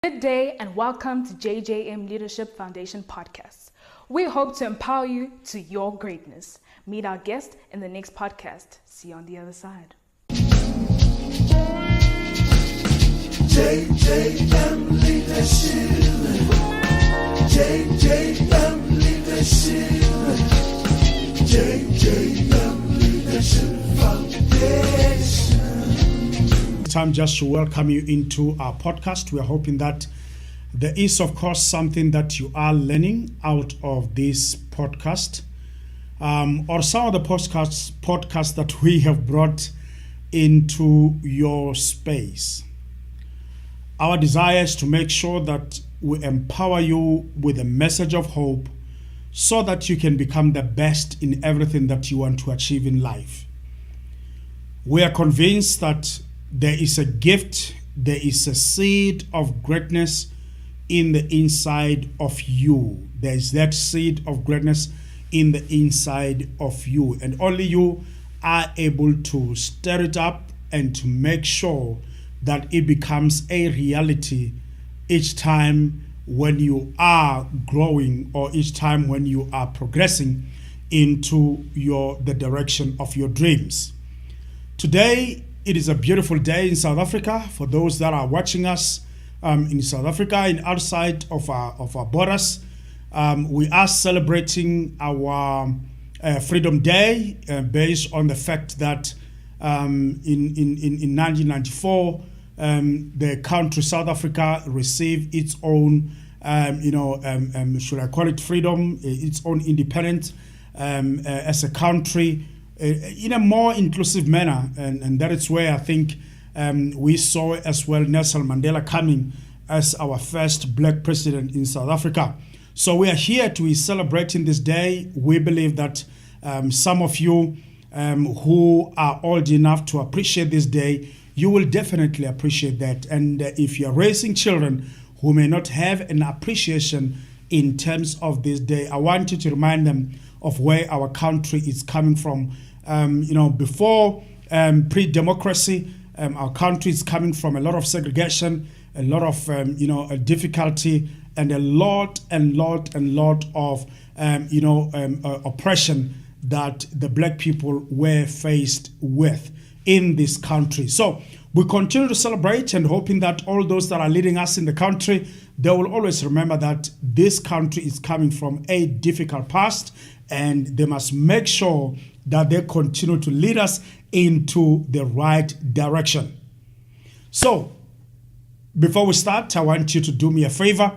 Good day and welcome to JJM Leadership Foundation Podcast. We hope to empower you to your greatness. Meet our guest in the next podcast. See you on the other side. JJM Leadership. JJM Leadership. JJM Leadership Foundation. Time just to welcome you into our podcast. We are hoping that there is, of course, something that you are learning out of this podcast, or some of the podcasts that we have brought into your space. Our desire is to make sure that we empower you with a message of hope so that you can become the best in everything that you want to achieve in life. We are convinced that there is a gift, there is a seed of greatness in the inside of you. There is that seed of greatness in the inside of you. And only you are able to stir it up and to make sure that it becomes a reality each time when you are growing or each time when you are progressing into the direction of your dreams. Today, it is a beautiful day in South Africa. For those that are watching us in South Africa and outside of our borders, we are celebrating our Freedom Day based on the fact that in 1994, the country South Africa received its own, should I call it freedom, its own independence as a country, in a more inclusive manner, and that is where I think we saw as well Nelson Mandela coming as our first black president in South Africa. So we are here to be celebrating this day. We believe that some of you who are old enough to appreciate this day, you will definitely appreciate that. And if you're raising children who may not have an appreciation in terms of this day, I want you to remind them of where our country is coming from. Before pre-democracy, our country is coming from a lot of segregation, a lot of difficulty, and a lot of oppression that the black people were faced with in this country. So we continue to celebrate and hoping that all those that are leading us in the country, they will always remember that this country is coming from a difficult past, and they must make sure that they continue to lead us into the right direction. So, before we start, I want you to do me a favor.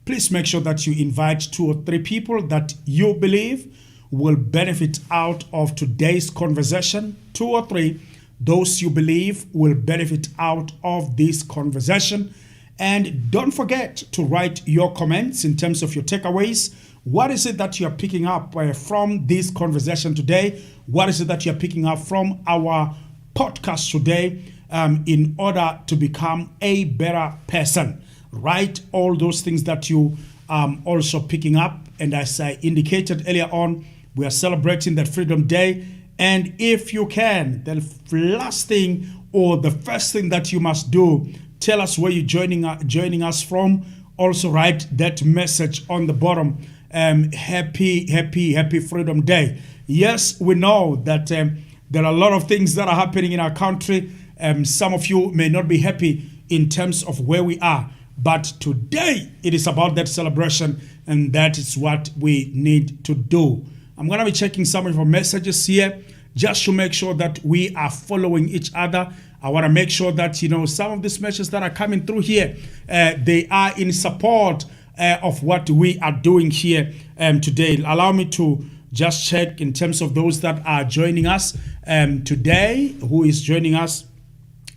Please make sure that you invite 2 or 3 people that you believe will benefit out of today's conversation. 2 or 3, those you believe will benefit out of this conversation. And don't forget to write your comments in terms of your takeaways. What is it that you are picking up from this conversation today? What is it that you are picking up from our podcast today in order to become a better person? Write all those things that you also picking up. And as I indicated earlier on, we are celebrating that Freedom Day. And if you can, the last thing or the first thing that you must do, tell us where you're joining us from. Also write that message on the bottom. Happy Freedom Day. Yes, we know that there are a lot of things that are happening in our country. Some of you may not be happy in terms of where we are, but today it is about that celebration, and that is what we need to do. I'm going to be checking some of your messages here just to make sure that we are following each other. I want to make sure that, some of these messages that are coming through here, they are in support of what we are doing here today. Allow me to just check in terms of those that are joining us today. Who is joining us?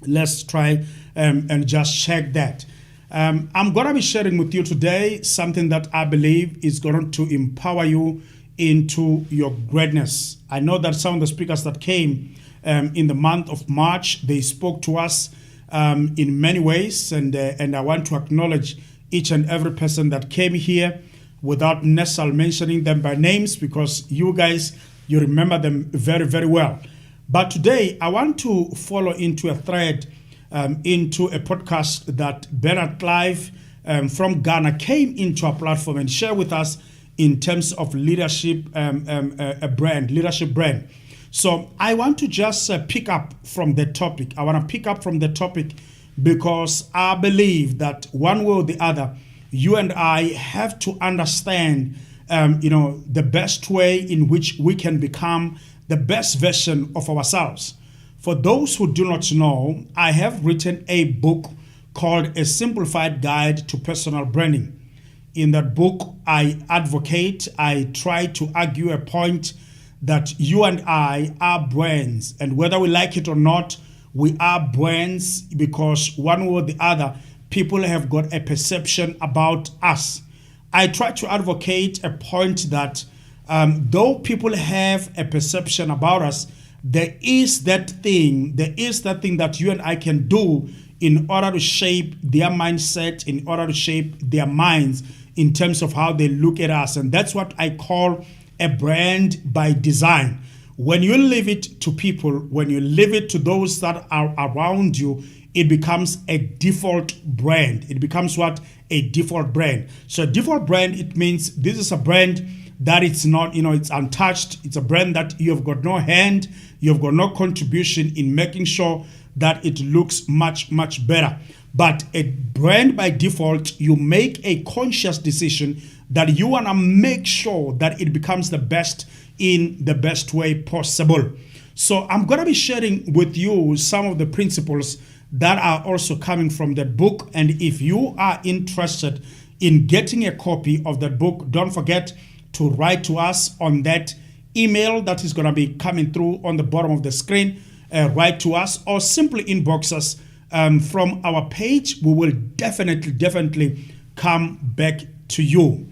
Let's try and just check that. I'm going to be sharing with you today something that I believe is going to empower you into your greatness. I know that some of the speakers that came in the month of March, they spoke to us in many ways, and I want to acknowledge each and every person that came here without necessarily mentioning them by names, because you guys, you remember them very, very well. But today, I want to follow into a thread, into a podcast that Bernard Clive from Ghana came into our platform and shared with us in terms of leadership, leadership brand. So I want to just pick up from the topic. I want to pick up from the topic because I believe that one way or the other, you and I have to understand, the best way in which we can become the best version of ourselves. For those who do not know, I have written a book called A Simplified Guide to Personal Branding. In that book, I try to argue a point that you and I are brands. And whether we like it or not, we are brands because one way or the other, people have got a perception about us. I try to advocate a point that though people have a perception about us, there is that thing that you and I can do in order to shape their mindset, in order to shape their minds in terms of how they look at us. And that's what I call a brand by design. When you leave it to people, when you leave it to those that are around you, it becomes a default brand. It becomes what? A default brand. So a default brand, it means this is a brand that it's not, it's untouched. It's a brand that you've got no hand, you've got no contribution in making sure that it looks much, much better. But a brand by default, you make a conscious decision that you want to make sure that it becomes the best in the best way possible. So I'm going to be sharing with you some of the principles that are also coming from that book. And if you are interested in getting a copy of that book, don't forget to write to us on that email that is going to be coming through on the bottom of the screen. Write to us or simply inbox us from our page. We will definitely come back to you.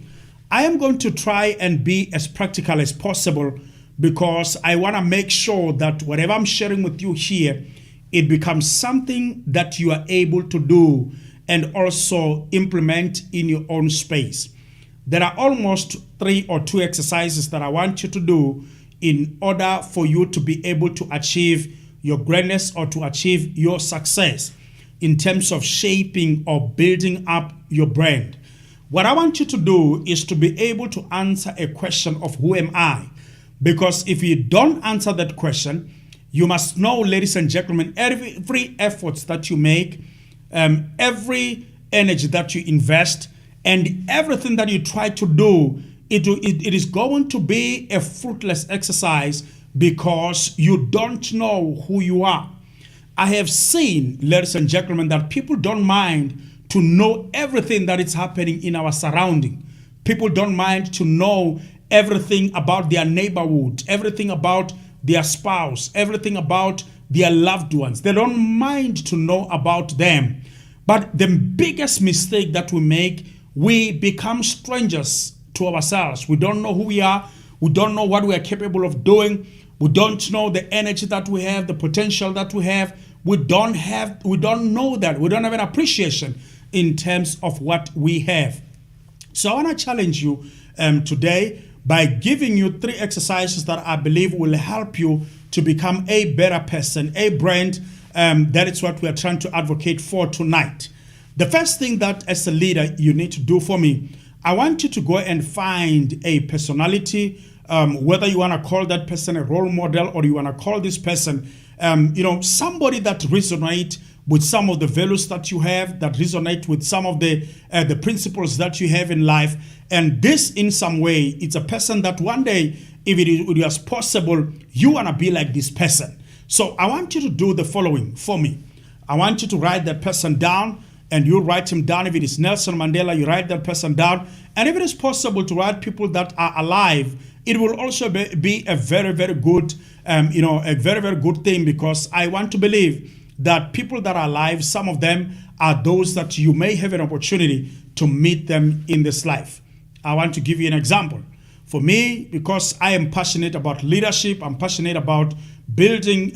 I am going to try and be as practical as possible because I want to make sure that whatever I'm sharing with you here, it becomes something that you are able to do and also implement in your own space. There are almost 3 or 2 exercises that I want you to do in order for you to be able to achieve your greatness or to achieve your success in terms of shaping or building up your brand. What I want you to do is to be able to answer a question of who am I? Because if you don't answer that question, you must know, ladies and gentlemen, every effort that you make, every energy that you invest, and everything that you try to do, it is going to be a fruitless exercise because you don't know who you are. I have seen, ladies and gentlemen, that people don't mind to know everything that is happening in our surrounding. People don't mind to know everything about their neighborhood, everything about their spouse, everything about their loved ones. They don't mind to know about them. But the biggest mistake that we make, we become strangers to ourselves. We don't know who we are. We don't know what we are capable of doing. We don't know the energy that we have, the potential that we have. We don't know that. We don't have an appreciation in terms of what we have. So I want to challenge you today by giving you 3 exercises that I believe will help you to become a better person, a brand. That is what we are trying to advocate for tonight. The first thing that as a leader you need to do for me, I want you to go and find a personality, whether you want to call that person a role model or you want to call this person, somebody that resonate with some of the values that you have, that resonate with some of the principles that you have in life. And this, in some way, it's a person that one day, if it is possible, you want to be like this person. So I want you to do the following for me. I want you to write that person down, and you write him down. If it is Nelson Mandela, you write that person down. And if it is possible to write people that are alive, it will also be a very, very good, a very, very good thing, because I want to believe that people that are alive, some of them are those that you may have an opportunity to meet them in this life. I want to give you an example. For me, because I am passionate about leadership, I'm passionate about building,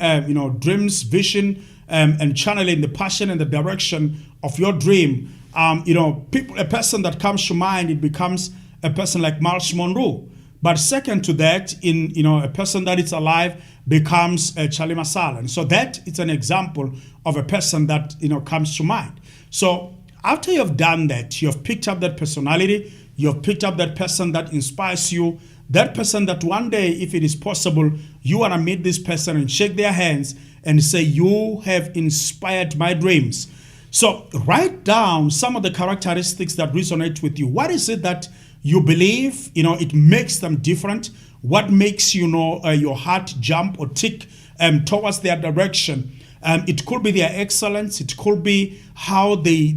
dreams, vision, and channeling the passion and the direction of your dream. A person that comes to mind, it becomes a person like Miles Monroe. But second to that, in a person that is alive becomes Charlie Masala. And so that is an example of a person that comes to mind. So after you've done that, you've picked up that personality, you've picked up that person that inspires you, that person that one day, if it is possible, you want to meet this person and shake their hands and say, you have inspired my dreams. So write down some of the characteristics that resonate with you. What is it that you believe, it makes them different? What makes, your heart jump or tick towards their direction? It could be their excellence. It could be how they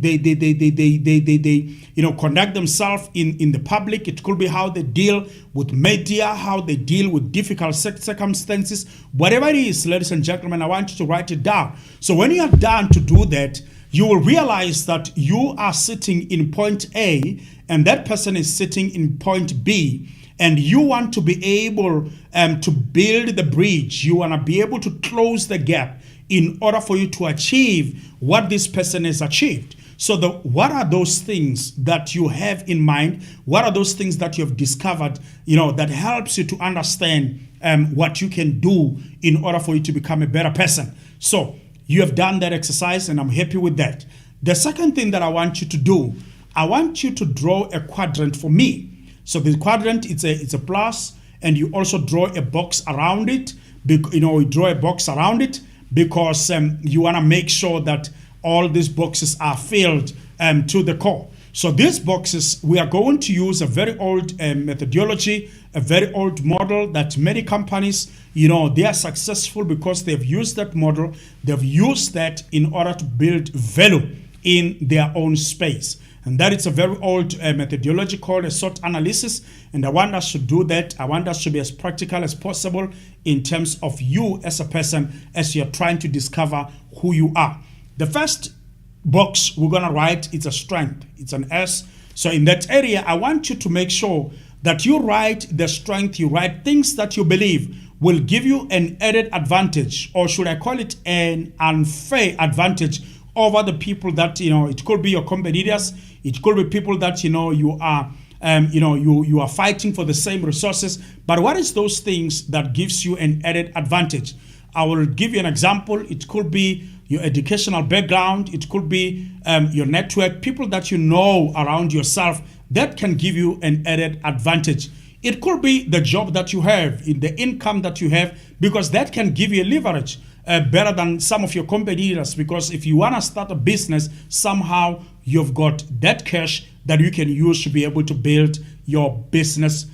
conduct themselves in the public. It could be how they deal with media, how they deal with difficult circumstances. Whatever it is, ladies and gentlemen, I want you to write it down. So when you are done to do that, you will realize that you are sitting in point A and that person is sitting in point B. And you want to be able to build the bridge. You want to be able to close the gap in order for you to achieve what this person has achieved. So what are those things that you have in mind? What are those things that you have discovered, that helps you to understand what you can do in order for you to become a better person? So you have done that exercise and I'm happy with that. The second thing that I want you to do, I want you to draw a quadrant for me. So the quadrant, it's a plus, and you also draw a box around it. You draw a box around it because you want to make sure that all these boxes are filled to the core. So these boxes, we are going to use a very old methodology, a very old model that many companies, they are successful because they've used that model. They've used that in order to build value in their own space. And that is a very old methodology called a SWOT analysis. And I want us to do that. I want us to be as practical as possible in terms of you as a person as you're trying to discover who you are. The first box we're going to write is a strength. It's an S. So in that area, I want you to make sure that you write the strength, you write things that you believe will give you an added advantage, or should I call it an unfair advantage over the people that, it could be your competitors, it could be people that, you are fighting for the same resources. But what is those things that gives you an added advantage? I will give you an example. It could be your educational background. It could be your network, people that you know around yourself that can give you an added advantage. It could be the job that you have, in the income that you have, because that can give you a leverage better than some of your competitors. Because if you want to start a business, somehow you've got that cash that you can use to be able to build your business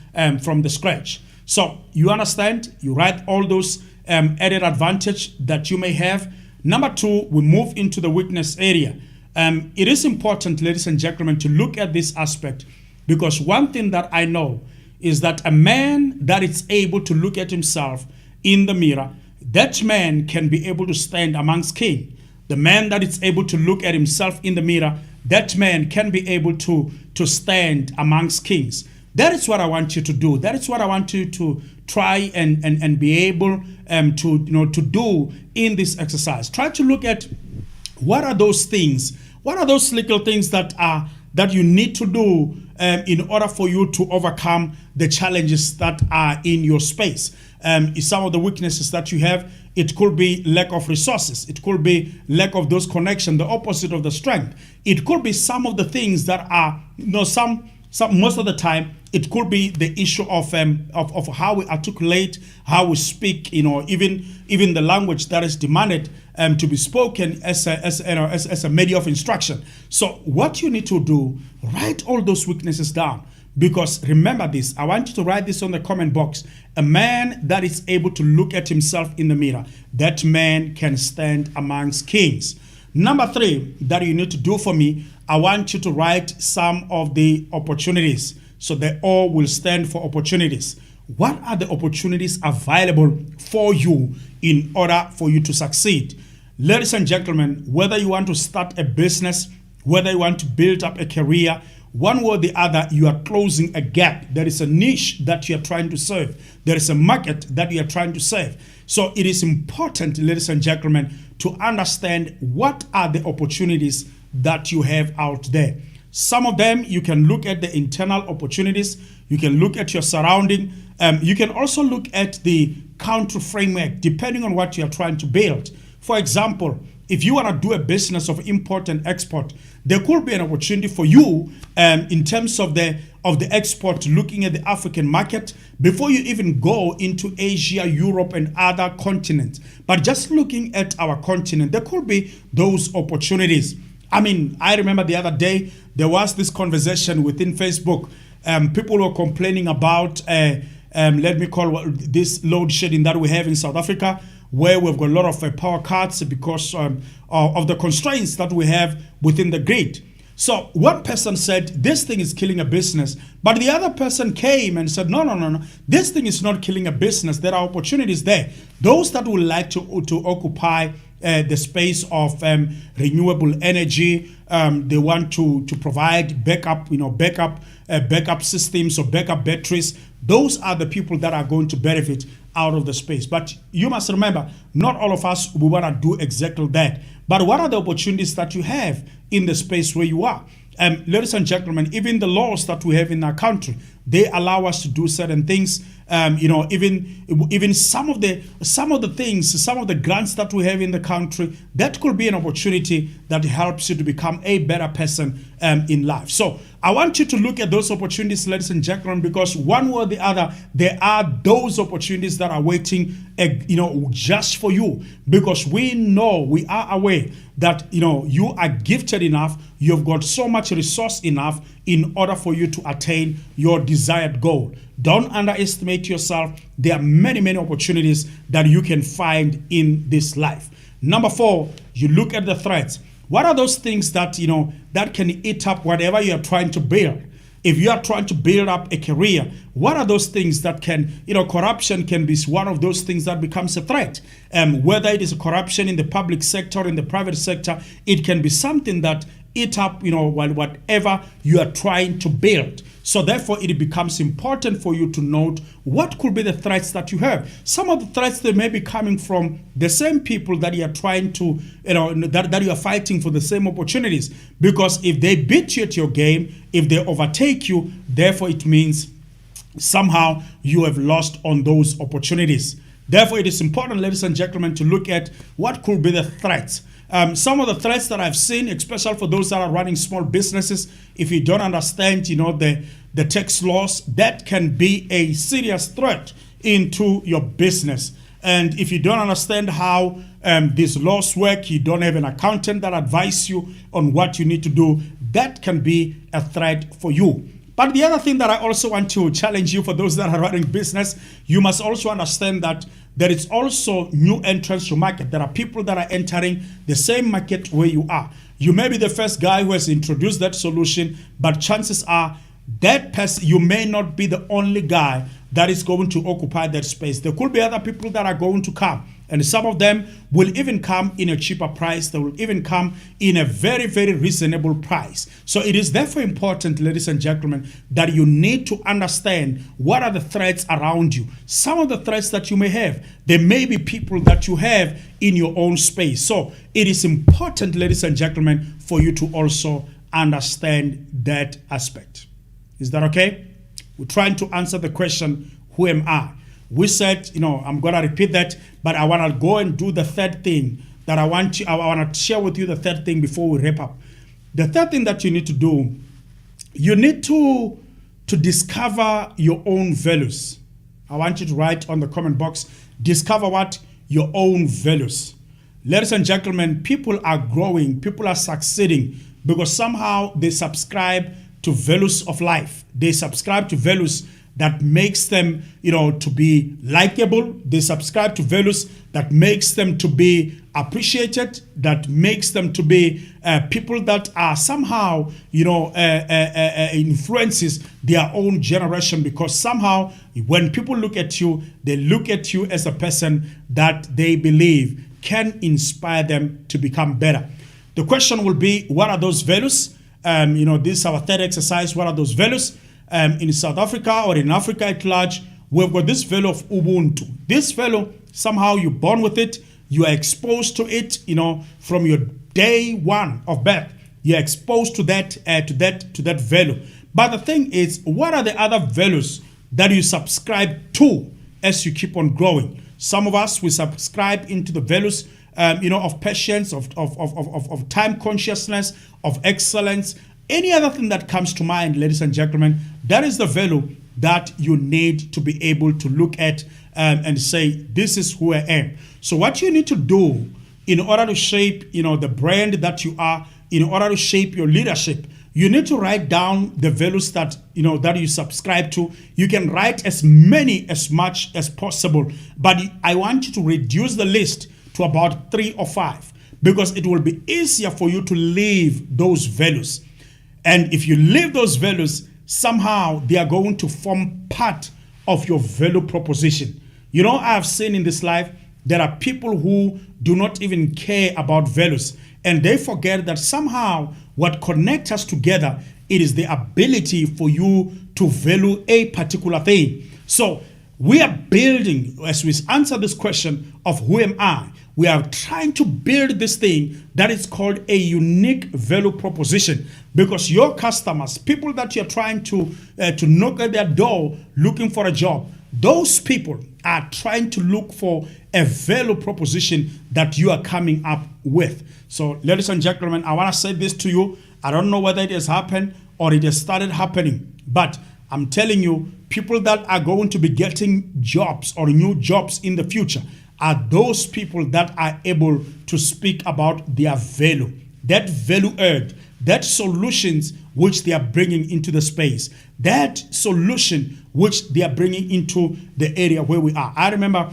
from the scratch. So you understand, you write all those added advantage that you may have. Number two, we move into the weakness area. It is important, ladies and gentlemen, to look at this aspect, because one thing that I know is that a man that is able to look at himself in the mirror, that man can be able to stand amongst kings. The man that is able to look at himself in the mirror, that man can be able to stand amongst kings. That is what I want you to do. That is what I want you to try and be able to do in this exercise. Try to look at what are those things, what are those little things that you need to do in order for you to overcome the challenges that are in your space. Some of the weaknesses that you have, it could be lack of resources. It could be lack of those connections, the opposite of the strength. It could be some of the things that are, most of the time, it could be the issue of how we articulate, how we speak, even the language that is demanded to be spoken as a media of instruction. So what you need to do, write all those weaknesses down. Because remember this, I want you to write this on the comment box. A man that is able to look at himself in the mirror, that man can stand amongst kings. Number three that you need to do for me, I want you to write some of the opportunities. So they all will stand for opportunities. What are the opportunities available for you in order for you to succeed? Ladies and gentlemen, whether you want to start a business, whether you want to build up a career, one way or the other, you are closing a gap. There is a niche that you are trying to serve. There is a market that you are trying to serve. So it is important, ladies and gentlemen, to understand what are the opportunities that you have out there. Some of them, you can look at the internal opportunities. You can look at your surrounding. You can also look at the country framework, depending on what you are trying to build. For example, if you want to do a business of import and export, there could be an opportunity for you in terms of the export, looking at the African market before you even go into Asia, Europe, and other continents. But just looking at our continent, there could be those opportunities. I mean, I remember the other day, there was this conversation within Facebook. People were complaining about, let me call this load shedding that we have in South Africa, where we've got a lot of power cuts because of the constraints that we have within the grid. So one person said, this thing is killing a business. But the other person came and said, no. This thing is not killing a business. There are opportunities there. Those that would like to occupy the space of renewable energy, they want to provide backup systems or backup batteries. Those are the people that are going to benefit out of the space. But you must remember, not all of us, we want to do exactly that. But what are the opportunities that you have in the space where you are? Ladies and gentlemen, even the laws that we have in our country, they allow us to do certain things. Even some of the things, some of the grants that we have in the country, that could be an opportunity that helps you to become a better person in life. So I want you to look at those opportunities, ladies and gentlemen, because one way or the other, there are those opportunities that are waiting, just for you. Because we are aware that, you are gifted enough, you've got so much resource enough in order for you to attain your desired goal. Don't underestimate yourself. There are many, many opportunities that you can find in this life. Number 4, you look at the threats. What are those things that, that can eat up whatever you are trying to build? If you are trying to build up a career, what are those things that can, corruption can be one of those things that becomes a threat. Whether it is a corruption in the public sector or in the private sector, it can be something that eat up, whatever you are trying to build. So therefore, it becomes important for you to note what could be the threats that you have. Some of the threats, they may be coming from the same people that you are trying to, that you are fighting for the same opportunities. Because if they beat you at your game, if they overtake you, therefore it means somehow you have lost on those opportunities. Therefore, it is important, ladies and gentlemen, to look at what could be the threats. Some of the threats that I've seen, especially for those that are running small businesses, if you don't understand, the tax laws, that can be a serious threat into your business. And if you don't understand how these laws work, you don't have an accountant that advises you on what you need to do, that can be a threat for you. But the other thing that I also want to challenge you, for those that are running business, you must also understand that there is also new entrants to market. There are people that are entering the same market where you are. You may be the first guy who has introduced that solution, but chances are that person, you may not be the only guy that is going to occupy that space. There could be other people that are going to come. And some of them will even come in a cheaper price. They will even come in a very, very reasonable price. So it is therefore important, ladies and gentlemen, that you need to understand what are the threats around you. Some of the threats that you may have, there may be people that you have in your own space. So it is important, ladies and gentlemen, for you to also understand that aspect. Is that okay? We're trying to answer the question, who am I? We said, I'm going to repeat that, but I want to go and do the third thing that I want to share with you, the third thing before we wrap up. The third thing that you need to do, you need to discover your own values. I want you to write on the comment box, discover what? Your own values. Ladies and gentlemen, people are growing, people are succeeding because somehow they subscribe to values of life. They subscribe to values that makes them, to be likable. They subscribe to values that makes them to be appreciated, that makes them to be people that are somehow, influences their own generation, because somehow when people look at you, they look at you as a person that they believe can inspire them to become better. The question will be, what are those values? This is our third exercise. What are those values? In South Africa or in Africa at large, we've got this value of Ubuntu. This value, somehow you're born with it, you are exposed to it, from your day one of birth. You're exposed to that value. But the thing is, what are the other values that you subscribe to as you keep on growing? Some of us, we subscribe into the values of patience, of time consciousness, of excellence. Any other thing that comes to mind, ladies and gentlemen, that is the value that you need to be able to look at and say, this is who I am. So what you need to do in order to shape, the brand that you are, in order to shape your leadership, you need to write down the values that you subscribe to. You can write as much as possible, but I want you to reduce the list to about 3 or 5, because it will be easier for you to live those values. And if you live those values, somehow they are going to form part of your value proposition. I have seen in this life, there are people who do not even care about values, and they forget that somehow what connects us together, it is the ability for you to value a particular thing. So we are building, as we answer this question of who am I, we are trying to build this thing that is called a unique value proposition, because your customers, people that you're trying to knock at their door looking for a job, those people are trying to look for a value proposition that you are coming up with. So, ladies and gentlemen, I want to say this to you. I don't know whether it has happened or it has started happening, but I'm telling you, people that are going to be getting jobs or new jobs in the future are those people that are able to speak about their value, that value add, that solutions which they are bringing into the space, that solution which they are bringing into the area where we are. I remember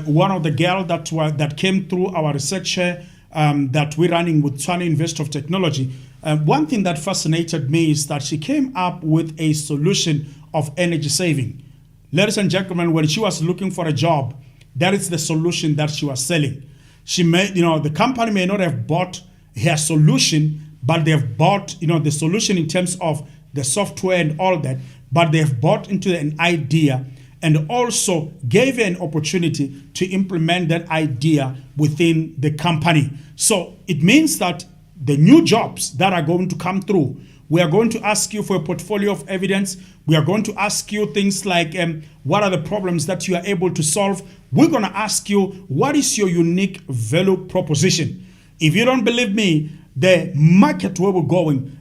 one of the girls that came through our research that we're running with Tshwane University of Technology. One thing that fascinated me is that she came up with a solution of energy saving. Ladies and gentlemen, when she was looking for a job, that is the solution that she was selling. She made, the company may not have bought her solution, but they have bought, the solution in terms of the software and all that, but they have bought into an idea and also gave her an opportunity to implement that idea within the company. So it means that the new jobs that are going to come through, we are going to ask you for a portfolio of evidence. We are going to ask you things like, what are the problems that you are able to solve? We're going to ask you, what is your unique value proposition? If you don't believe me, the market where we're going,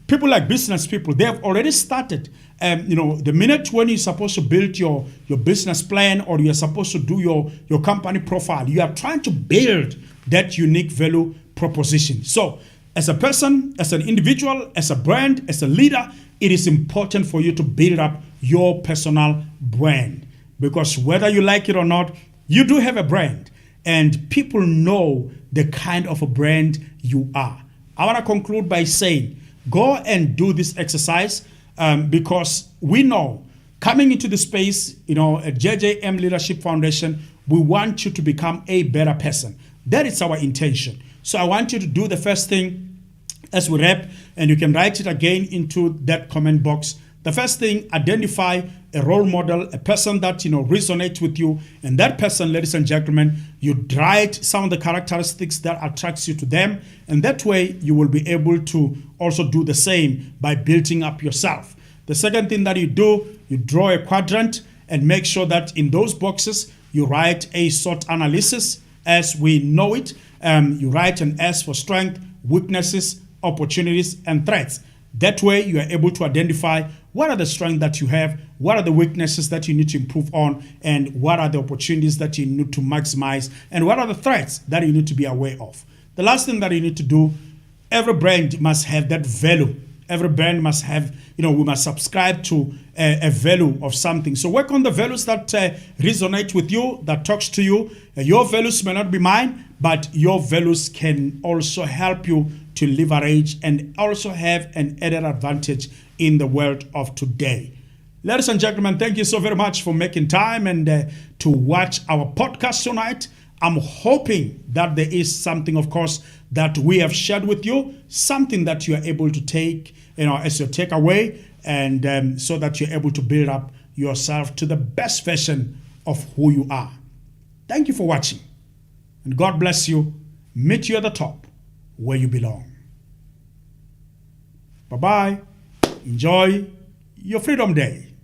people like business people, they have already started. The minute when you're supposed to build your business plan or you're supposed to do your company profile, you are trying to build that unique value proposition. So as a person, as an individual, as a brand, as a leader, it is important for you to build up your personal brand, because whether you like it or not, you do have a brand and people know the kind of a brand you are. I want to conclude by saying, go and do this exercise because we know coming into the space, at JJM Leadership Foundation, we want you to become a better person. That is our intention. So I want you to do the first thing as we wrap, and you can write it again into that comment box. The first thing, identify a role model, a person that resonates with you, and that person, ladies and gentlemen, you write some of the characteristics that attracts you to them, and that way you will be able to also do the same by building up yourself. The second thing that you do, you draw a quadrant and make sure that in those boxes you write a SWOT analysis as we know it. You write an S for strength, weaknesses, opportunities, and threats. That way you are able to identify what are the strengths that you have, what are the weaknesses that you need to improve on, and what are the opportunities that you need to maximize, and what are the threats that you need to be aware of. The last thing that you need to do, every brand must have that value. Every brand must have, we must subscribe to a value of something. So work on the values that resonate with you, that talks to you. Your values may not be mine, but your values can also help you to leverage and also have an added advantage in the world of today. Ladies and gentlemen, thank you so very much for making time and to watch our podcast tonight. I'm hoping that there is something, of course, that we have shared with you, something that you are able to take, as your takeaway, and so that you're able to build up yourself to the best version of who you are. Thank you for watching, and God bless you. Meet you at the top where you belong. Bye-bye. Enjoy your Freedom Day.